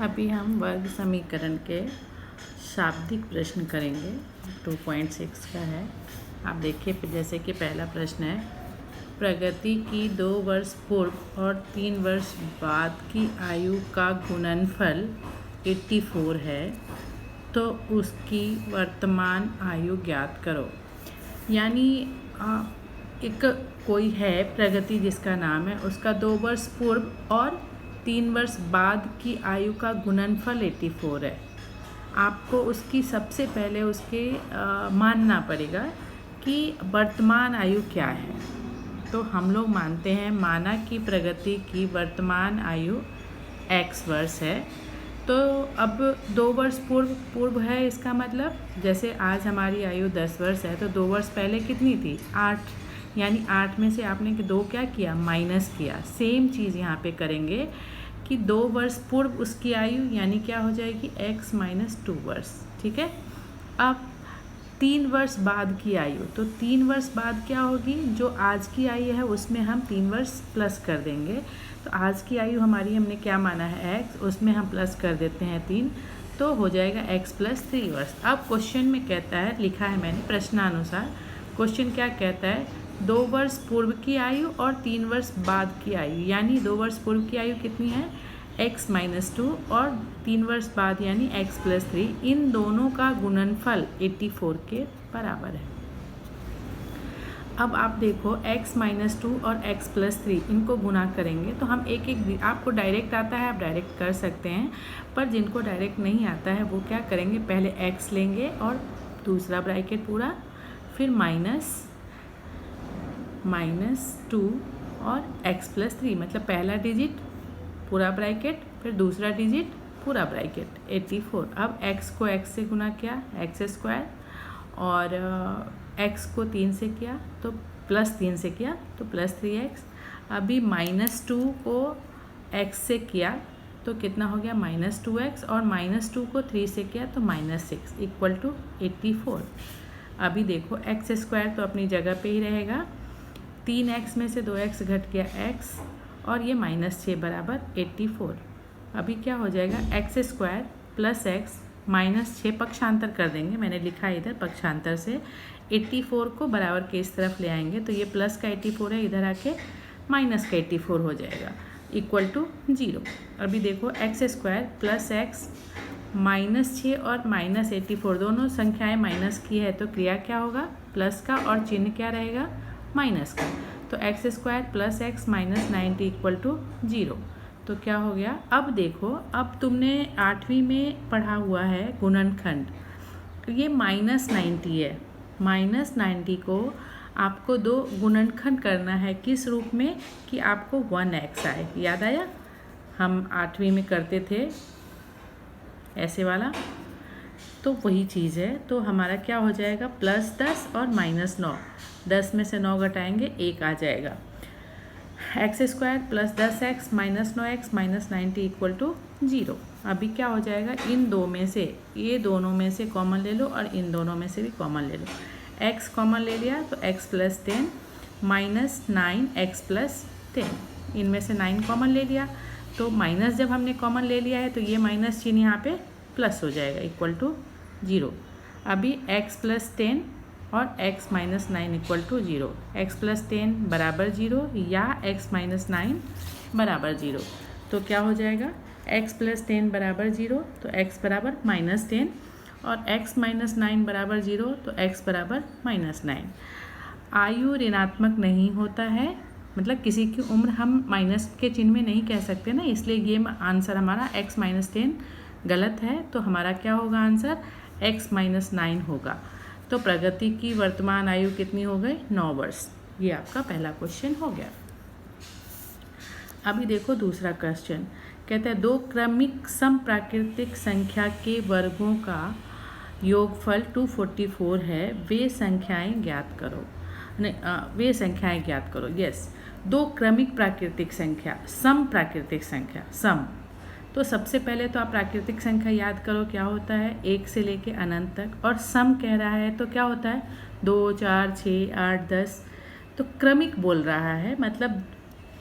अभी हम वर्ग समीकरण के शाब्दिक प्रश्न करेंगे। 2.6 का है। आप देखिए, जैसे कि पहला प्रश्न है, प्रगति की 2 वर्ष पूर्व और 3 वर्ष बाद की आयु का गुणनफल 84 है, तो उसकी वर्तमान आयु ज्ञात करो। यानी एक कोई है प्रगति जिसका नाम है, उसका 2 वर्ष पूर्व और 3 वर्ष बाद की आयु का गुणनफल 84 है। आपको उसकी सबसे पहले उसके मानना पड़ेगा कि वर्तमान आयु क्या है। तो हम लोग मानते हैं, माना कि प्रगति की वर्तमान आयु x वर्ष है। तो अब 2 वर्ष पूर्व है, इसका मतलब जैसे आज हमारी आयु 10 वर्ष है, तो 2 वर्ष पहले कितनी थी? 8। यानी 8 में से आपने 2 क्या किया? माइनस किया। सेम चीज़ यहाँ पे करेंगे कि 2 वर्ष पूर्व उसकी आयु यानी क्या हो जाएगी? x - 2 वर्ष। ठीक है। अब 3 वर्ष बाद की आयु, तो 3 वर्ष बाद क्या होगी? जो आज की आयु है उसमें हम 3 वर्ष प्लस कर देंगे। तो आज की आयु हमारी हमने क्या माना है? x, उसमें हम प्लस कर देते हैं 3, तो हो जाएगा x + 3 वर्ष। अब क्वेश्चन में कहता है, लिखा है मैंने प्रश्नानुसार, क्वेश्चन क्या कहता है? 2 वर्ष पूर्व की आयु और 3 वर्ष बाद की आयु, यानी 2 वर्ष पूर्व की आयु कितनी है? x - 2 और 3 वर्ष बाद यानी x + 3, इन दोनों का गुणनफल 84 के बराबर है। अब आप देखो, x - 2 और x + 3 इनको गुना करेंगे तो हम एक आपको डायरेक्ट आता है, आप डायरेक्ट कर सकते हैं, पर जिनको डायरेक्ट नहीं आता है वो क्या करेंगे? पहले x लेंगे और दूसरा ब्रैकेट पूरा, फिर -2 और x + 3, मतलब पहला डिजिट पूरा ब्रैकेट, फिर दूसरा डिजिट पूरा ब्रैकेट, 84। अब x को x से गुना किया, x² और x को 3 से किया तो +3 से किया तो +3x। अभी -2 को x से किया तो कितना हो गया? -2x, और -2 को 3 से किया तो -6 = 84। अभी देखो, x² तो अपनी जगह पे ही रहेगा, 3x में से 2x घट गया x, और ये -6 बराबर 84। अभी क्या हो जाएगा? x² + x -6 पक्षांतर कर देंगे, मैंने लिखा है इधर पक्षांतर से, 84 को बराबर के इस तरफ ले आएंगे तो ये प्लस का 84 है, इधर आके माइनस का 84 हो जाएगा, = 0। अभी देखो, x² + x -6 और -84 दोनों संख्याएं माइनस की है, तो क्रिया क्या होगा? प्लस का, और चिन्ह क्या रहेगा? माइनस का। तो x² + x -90 = 0। तो क्या हो गया? अब देखो, अब तुमने 8वीं में पढ़ा हुआ है गुणनखंड, ये -90 है। -90 को आपको 2 गुणनखंड करना है, किस रूप में? कि आपको 1x आए। याद आया? हम 8वीं में करते थे ऐसे वाला, तो वही चीज़ है। तो हमारा क्या हो जाएगा? +10 और -9, 10 में से 9 घटाएंगे 1 आ जाएगा। x² + 10x -9x -90 = 0। अभी क्या हो जाएगा? इन दो में से, ये दोनों में से कॉमन ले लो और इन दोनों में से भी कॉमन ले लो। x कॉमन ले लिया तो x + 10 -9x + 10, इनमें से 9 कॉमन ले लिया, तो माइनस जब हमने कॉमन ले लिया है तो ये माइनस चिन्ह यहाँ पे प्लस हो जाएगा, = 0। अभी x + 10 और x - 9 = 0, x + 10 = 0 या x - 9 = 0। तो क्या हो जाएगा? x + 10 = 0 तो x = -10, और x - 9 = 0 तो x = -9। आयु ऋणात्मक नहीं होता है, मतलब किसी की उम्र हम माइनस के चिन्ह में नहीं कह सकते ना, इसलिए ये आंसर हमारा x - 10 गलत है। तो हमारा क्या होगा आंसर? x - 9 होगा। तो प्रगति की वर्तमान आयु कितनी हो गई? 9 वर्ष। ये आपका पहला क्वेश्चन हो गया। अभी देखो दूसरा क्वेश्चन, कहता है 2 क्रमिक समप्राकृतिक संख्या के वर्गों का योगफल 244 है, वे संख्याएं ज्ञात करो। वे संख्याएं ज्ञात करो। यस, 2 क्रमिक प्राकृतिक संख्या, सम प्राकृतिक संख्या, सम। तो सबसे पहले तो आप प्राकृतिक संख्या याद करो, क्या होता है? 1 से लेके अनंत तक, और सम कह रहा है तो क्या होता है? 2, 4, 6, 8, 10। तो क्रमिक बोल रहा है, मतलब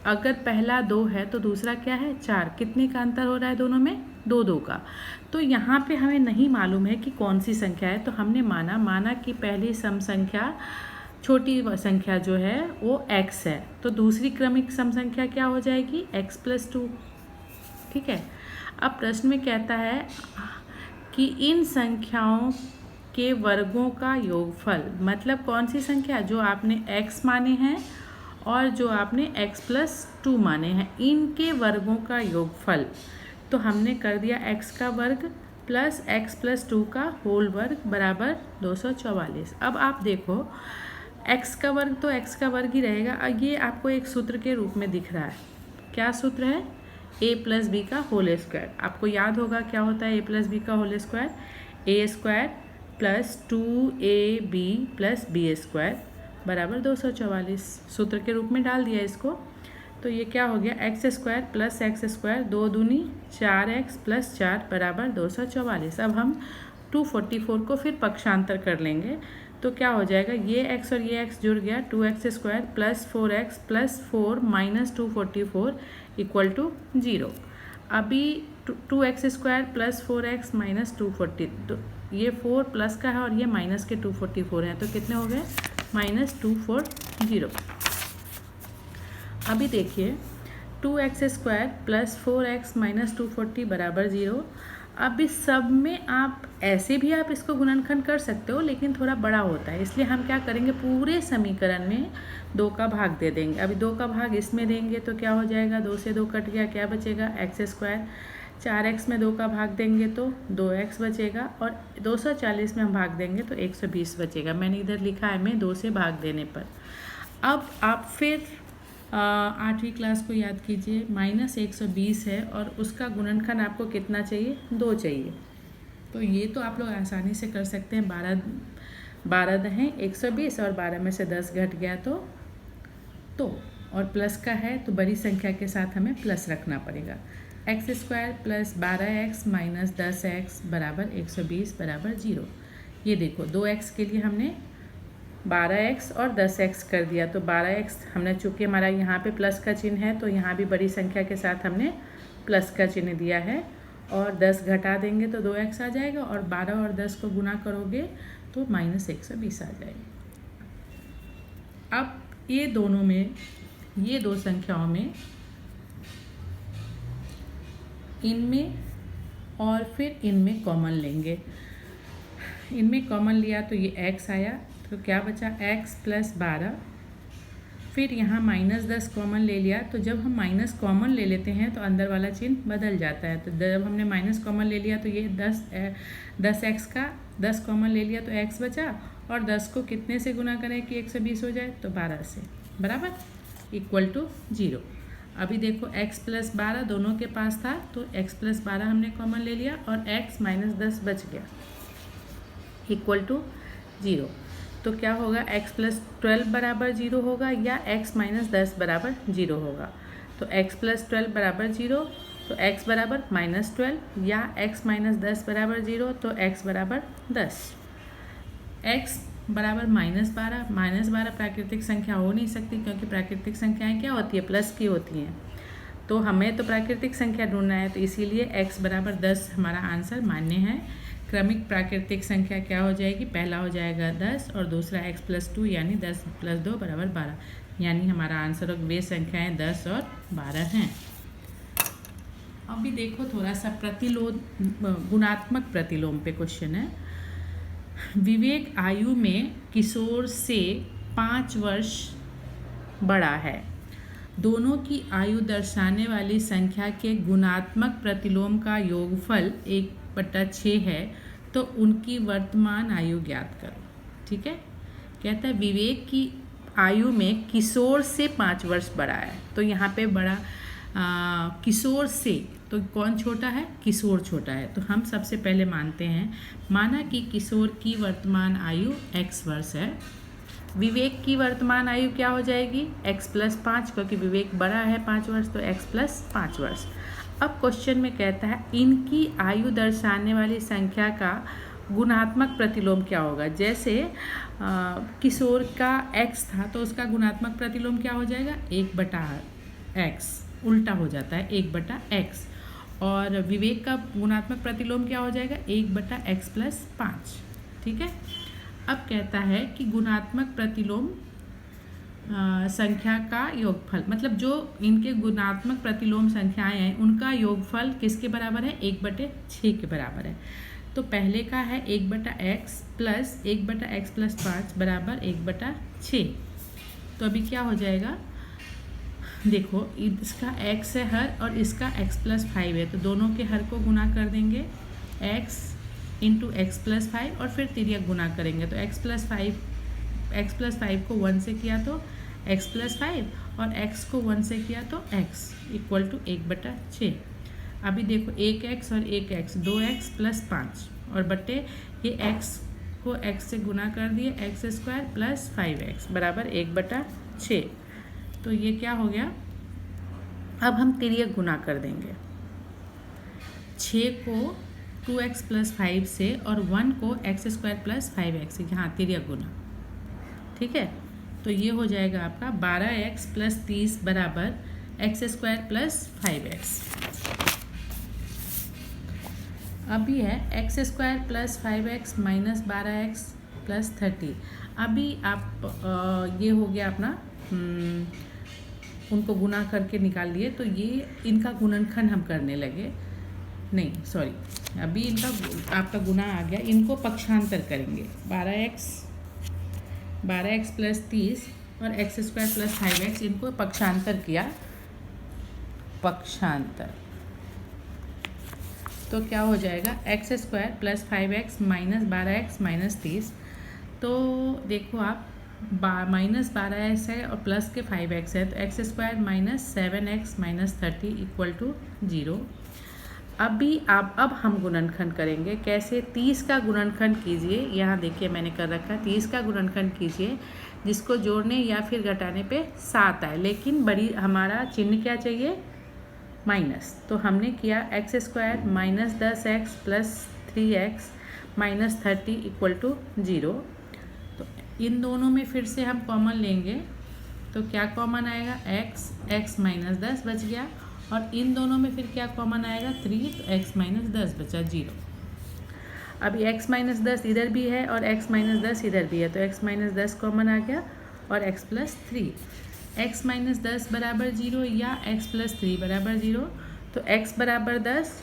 अगर पहला 2 है तो दूसरा क्या है 4, कितने का अंतर हो रहा है दोनों में 2 का। तो यहाँ पे हमें नहीं मालूम है कि कौन सी संख्या है, तो हमने माना कि पहली सम संख्या छोटी संख्या जो है वो x है, तो दूसरी क्रमिक सम संख्या क्या हो जाएगी x+2। ठीक है। अब प्रश्न में कहता है कि इन संख्याओं के वर्गों का योगफल, मतलब कौन सी संख्या जो आपने x माने हैं और जो आपने x+2 माने हैं, इनके वर्गों का योगफल। तो हमने कर दिया x का वर्ग प्लस x+2 का होल वर्ग बराबर 244। अब आप देखो x का वर्ग तो x का वर्ग ही रहेगा। ये आपको एक सूत्र के रूप में दिख रहा है। क्या सूत्र है? a+b का होल स्क्वायर। आपको याद होगा क्या होता है a+b का whole square? a² plus 2ab plus b² बराबर 244। सूत्र के रूप में डाल दिया इसको, तो ये क्या हो गया x² प्लस x², 2 दूनी 4x प्लस 4 बराबर 244। अब हम 244 को फिर पक्षांतर कर लेंगे तो क्या हो जाएगा, ये x और ये x जुड़ गया, 2x² plus 4x plus 4 minus 244 equal to 0। अभी 2x² प्लस 4x माइनस 240, तो ये 4 प्लस का है और ये माइनस के 244 हैं, तो कितने हो गए -240। अभी देखिए 2x² प्लस 4x माइनस 240 बराबर 0। अब इस सब में आप ऐसे भी आप इसको गुणनखंड कर सकते हो, लेकिन थोड़ा बड़ा होता है, इसलिए हम क्या करेंगे पूरे समीकरण में 2 का भाग दे देंगे। अभी 2 का भाग इसमें देंगे तो क्या हो जाएगा, 2 से 2 कट गया, क्या बचेगा x²। 4x में 2 का भाग देंगे तो 2x बचेगा, और 240 में हम भाग देंगे तो 120 बचेगा। मैंने इधर लिखा है मैं 2 से भाग देने पर। अब आप फिर 8वीं क्लास को याद कीजिए, -120 है और उसका गुणनखंड आपको कितना चाहिए, 2 चाहिए। तो ये तो आप लोग आसानी से कर सकते हैं। 12 हैं 120 और 12 में से 10 घट गया तो और प्लस का है तो बड़ी संख्या के साथ हमें प्लस रखना पड़ेगा। x² plus 12x minus 10x बराबर 120 बराबर 0। ये देखो 2x के लिए हमने 12x और 10x कर दिया, तो 12x हमने, चूँकि हमारा यहाँ पे प्लस का चिन्ह है तो यहाँ भी बड़ी संख्या के साथ हमने प्लस का चिन्ह दिया है, और 10 घटा देंगे तो 2x आ जाएगा, और 12 और 10 को गुना करोगे तो -120 आ जाएगा। अब ये दोनों में, ये 2 संख्याओं में, इनमें और फिर इनमें कॉमन लेंगे। इनमें कॉमन लिया तो ये x आया, तो क्या बचा x प्लस 12। फिर यहाँ -10 कॉमन ले लिया, तो जब हम माइनस कॉमन ले लेते हैं तो अंदर वाला चिन्ह बदल जाता है। तो जब हमने माइनस कॉमन ले लिया तो ये 10x का 10 कॉमन ले लिया तो x बचा, और 10 को कितने से गुना करें कि 120 हो जाए, तो 12 से बराबर इक्वल टू 0। अभी देखो x प्लस 12 दोनों के पास था, तो x प्लस 12 हमने कॉमन ले लिया और x -10 बच गया इक्वल टू 0। तो क्या होगा, x प्लस 12 बराबर 0 होगा या x -10 बराबर 0 होगा। तो x प्लस 12 बराबर 0, तो x बराबर -12, या x -10 बराबर 0, तो x बराबर 10। x बराबर -12 प्राकृतिक संख्या हो नहीं सकती, क्योंकि प्राकृतिक संख्याएं क्या होती है, प्लस की होती हैं। तो हमें तो प्राकृतिक संख्या ढूंढना है, तो इसीलिए x बराबर 10 हमारा आंसर मान्य है। क्रमिक प्राकृतिक संख्या क्या हो जाएगी, पहला हो जाएगा 10 और दूसरा x+2 यानी 10 + 2 बराबर 12, यानी हमारा आंसर वे संख्याएं 10 और 12 हैं। अभी देखो थोड़ा सा गुणात्मक प्रतिलोम पे क्वेश्चन है। विवेक आयु में किशोर से 5 वर्ष बड़ा है। दोनों की आयु दर्शाने वाली संख्या के गुणात्मक प्रतिलोम का योगफल 1/6 है, तो उनकी वर्तमान आयु ज्ञात करो। ठीक है, कहता है विवेक की आयु में किशोर से 5 वर्ष बड़ा है। तो यहाँ पे बड़ा किशोर से, तो कौन छोटा है, किशोर छोटा है। तो हम सबसे पहले माना कि किशोर की वर्तमान आयु x वर्ष है। विवेक की वर्तमान आयु क्या हो जाएगी, x + 5, क्योंकि विवेक बड़ा है 5 वर्ष, तो x + 5 वर्ष। अब क्वेश्चन में कहता है इनकी आयु दर्शाने वाली संख्या का गुणात्मक प्रतिलोम क्या होगा। जैसे किशोर का x था तो उसका गुणात्मक प्रतिलोम क्या हो जाएगा, 1/8। एक्स, उल्टा हो जाता है 1/x। और विवेक का गुणात्मक प्रतिलोम क्या हो जाएगा 1/x + 5। ठीक है। अब कहता है कि गुणात्मक प्रतिलोम संख्या का योगफल, मतलब जो इनके गुणात्मक प्रतिलोम संख्याएं हैं उनका योगफल किसके बराबर है 1/6 के बराबर है। तो पहले का है 1/x + 1/x + 5 बराबर 1/6। तो अभी क्या हो जाएगा, देखो इसका x है हर और इसका x + 5 है, तो दोनों के हर को गुना कर देंगे x × x + 5 और फिर तिर्यक गुना करेंगे। तो x + 5 को 1 से किया तो x + 5 और x को 1 से किया तो x = 1/6। अभी देखो 1x और 1x 2x + 5 और बट्टे ये x को x से गुना कर दिए x² + 5x बराबर 1/6। तो ये क्या हो गया, अब हम तिर्यक गुना कर देंगे 6 को 2x + 5 से और 1 को x² + 5x से, यहाँ तिर्यक गुना। ठीक है, तो ये हो जाएगा आपका 12x + 30 बराबर x² + 5x। अभी है x² + 5x - 12x + 30। अभी आप ये हो गया अपना उनको गुना करके निकाल लिए, तो ये इनका गुणनखंड हम करने लगे, नहीं सॉरी, अभी इनका आपका गुना आ गया, इनको पक्षांतर करेंगे 12x + 30 और x² + 5x, इनको पक्षांतर किया, पक्षांतर। तो क्या हो जाएगा x² + 5x - 12x - 30। तो देखो आप -12x है और प्लस के 5x है, तो x² - 7x - 30 = 0। अभी अब हम गुणनखंड करेंगे, कैसे 30 का गुणनखंड कीजिए, यहाँ देखिए मैंने कर रखा है 30 का गुणनखंड कीजिए जिसको जोड़ने या फिर घटाने पे 7 आए, लेकिन बड़ी हमारा चिन्ह क्या चाहिए माइनस। तो हमने किया x² - 10x + 3x - 30 = 0। तो इन दोनों में फिर से हम कॉमन लेंगे, तो क्या कॉमन आएगा x - 10 बच गया, और इन दोनों में फिर क्या कॉमन आएगा 3, तो x - 10 बचा 0। अभी x - 10 इधर भी है और x - 10 इधर भी है, तो x - 10 कॉमन आ गया और x + 3। x - 10 बराबर 0 या x + 3 बराबर 0, तो x बराबर 10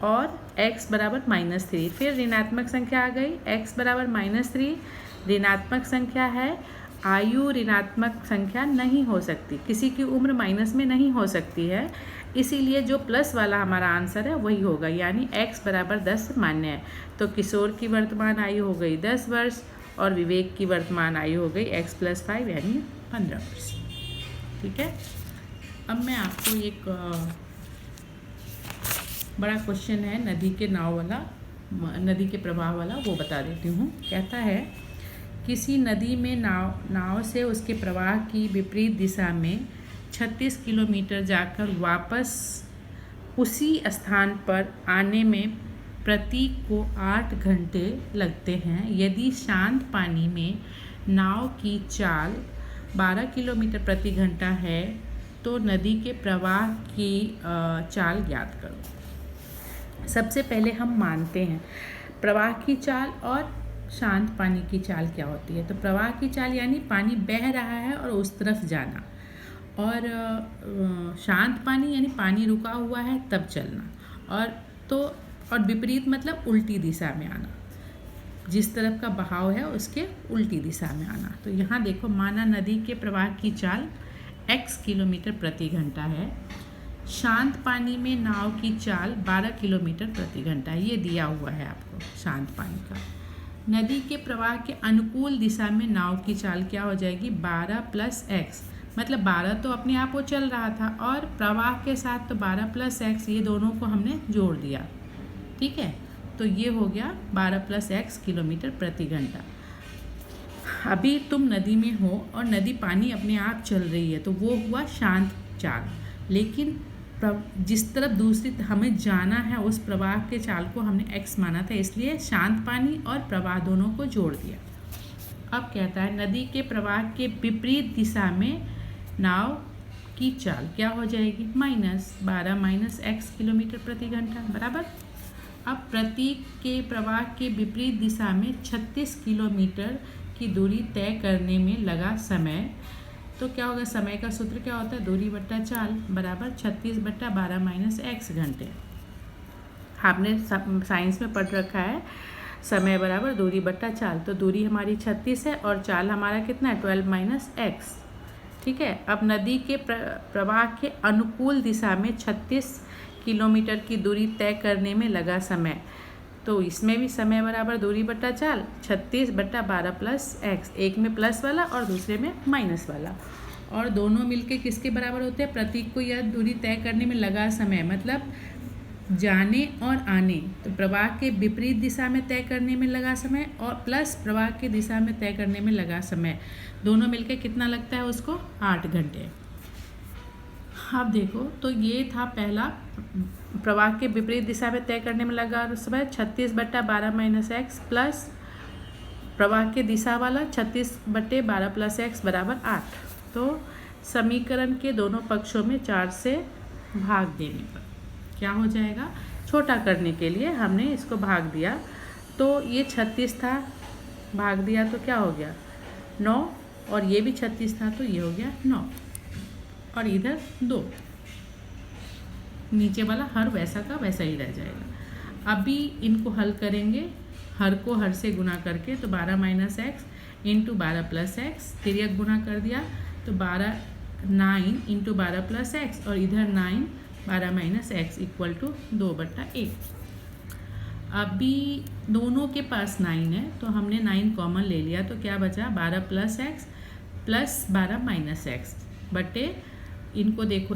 और x बराबर -3। फिर ऋणात्मक संख्या आ गई, x बराबर -3 ऋणात्मक संख्या है, आयु ऋणात्मक संख्या नहीं हो सकती, किसी की उम्र माइनस में नहीं हो सकती है, इसीलिए जो प्लस वाला हमारा आंसर है वही होगा, यानी x बराबर 10 मान्य है। तो किशोर की वर्तमान आयु हो गई 10 वर्ष और विवेक की वर्तमान आयु हो गई x + 5 यानी 15 वर्ष। ठीक है, अब मैं आपको एक बड़ा क्वेश्चन है नदी के नाव वाला, नदी के प्रवाह वाला, वो बता देती हूँ। कहता है किसी नदी में नाव से उसके प्रवाह की विपरीत दिशा में 36 किलोमीटर जाकर वापस उसी स्थान पर आने में प्रतीक को 8 घंटे लगते हैं। यदि शांत पानी में नाव की चाल 12 किलोमीटर प्रति घंटा है तो नदी के प्रवाह की चाल ज्ञात करो। सबसे पहले हम मानते हैं प्रवाह की चाल और शांत पानी की चाल क्या होती है। तो प्रवाह की चाल यानी पानी बह रहा है और उस तरफ जाना, और शांत पानी यानी पानी रुका हुआ है तब चलना, और विपरीत मतलब उल्टी दिशा में आना, जिस तरफ का बहाव है उसके उल्टी दिशा में आना। तो यहाँ देखो, माना नदी के प्रवाह की चाल x किलोमीटर प्रति घंटा है, शांत पानी में नाव की चाल 12 किलोमीटर प्रति घंटा, ये दिया हुआ है आपको शांत पानी का। नदी के प्रवाह के अनुकूल दिशा में नाव की चाल क्या हो जाएगी 12 + x, मतलब 12 तो अपने आप वो चल रहा था और प्रवाह के साथ तो 12 + x, ये दोनों को हमने जोड़ दिया। ठीक है, तो ये हो गया 12 + x किलोमीटर प्रति घंटा। अभी तुम नदी में हो और नदी पानी अपने आप चल रही है, तो वो हुआ शांत चाल, लेकिन जिस तरफ दूसरी हमें जाना है उस प्रवाह के चाल को हमने x माना था, इसलिए शांत पानी और प्रवाह दोनों को जोड़ दिया। अब कहता है नदी के प्रवाह के विपरीत दिशा में नाव की चाल क्या हो जाएगी, -12 माइनस x किलोमीटर प्रति घंटा बराबर। अब प्रतीक के प्रवाह के विपरीत दिशा में 36 किलोमीटर की दूरी तय करने में लगा समय, तो क्या होगा, समय का सूत्र क्या होता है, दूरी बट्टा चाल बराबर 36/12 माइनस x घंटे। आपने साइंस में पढ़ रखा है समय बराबर दूरी बट्टा चाल, तो दूरी हमारी 36 है और चाल हमारा कितना है, 12 माइनस x। ठीक है। अब नदी के प्रवाह के अनुकूल दिशा में 36 किलोमीटर की दूरी तय करने में लगा समय, तो इसमें भी समय बराबर दूरी बट्टा चाल 36/12 प्लस x, एक में प्लस वाला और दूसरे में माइनस वाला, और दोनों मिलके किसके बराबर होते हैं, प्रतीक को यह दूरी तय करने में लगा समय मतलब जाने और आने, तो प्रवाह के विपरीत दिशा में तय करने में लगा समय और प्लस प्रवाह की दिशा में तय करने में लगा समय, दोनों मिलके कितना लगता है उसको, 8 घंटे। अब देखो, तो ये था पहला, प्रवाह के विपरीत दिशा में तय करने में लगा समय 36/12 माइनस x प्लस प्रवाह के दिशा वाला 36/12 प्लस x बराबर 8। तो समीकरण के दोनों पक्षों में 4 से भाग देने पर क्या हो जाएगा, छोटा करने के लिए हमने इसको भाग दिया, तो ये 36 था, भाग दिया तो क्या हो गया 9, और ये भी 36 था तो ये हो गया 9, और इधर 2, नीचे वाला हर वैसा का वैसा ही रह जाएगा। अभी इनको हल करेंगे, हर को हर से गुना करके, तो 12 minus x into 12 plus x, तिर्यक गुना कर दिया तो 9 इंटू 12 प्लस x, और इधर 9 12 माइनस x इक्वल टू 2/1। अभी दोनों के पास 9 है तो हमने 9 कॉमन ले लिया, तो क्या बचा 12 plus x plus 12 minus x बटे, इनको देखो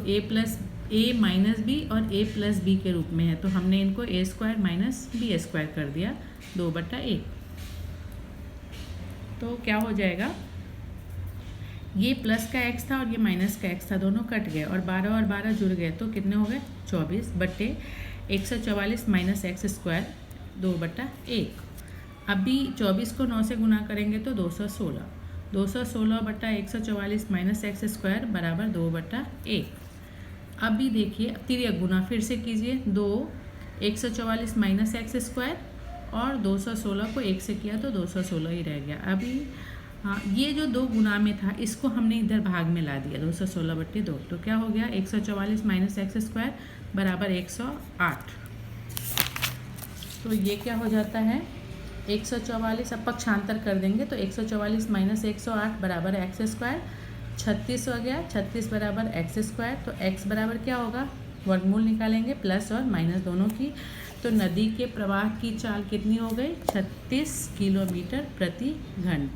a माइनस बी और a प्लस बी के रूप में है, तो हमने इनको a² माइनस b² कर दिया 2/1। तो क्या हो जाएगा, ये प्लस का x था और ये माइनस का x था, दोनों कट गए और 12 और 12 जुड़ गए, तो कितने हो गए 24 बट्टे 144 माइनस x² 2/1। अभी 24 को 9 से गुना करेंगे तो 216, 216/144 माइनस x² बराबर 2/1। अभी देखिए तिर्यक गुना फिर से कीजिए, 2 144 माइनस x² और 216 को 1 से किया तो 216 ही रह गया। अभी हाँ, ये जो 2 गुना में था इसको हमने इधर भाग में ला दिया 216/2, तो क्या हो गया 144 माइनस x² बराबर 108। तो ये क्या हो जाता है 144, अब पक्षांतर कर देंगे तो 144 माइनस 108 बराबर x², 36 हो गया, 36 बराबर x², तो x बराबर क्या होगा, वर्गमूल निकालेंगे प्लस और माइनस दोनों की, तो नदी के प्रवाह की चाल कितनी हो गई 36 किलोमीटर प्रति घंटा।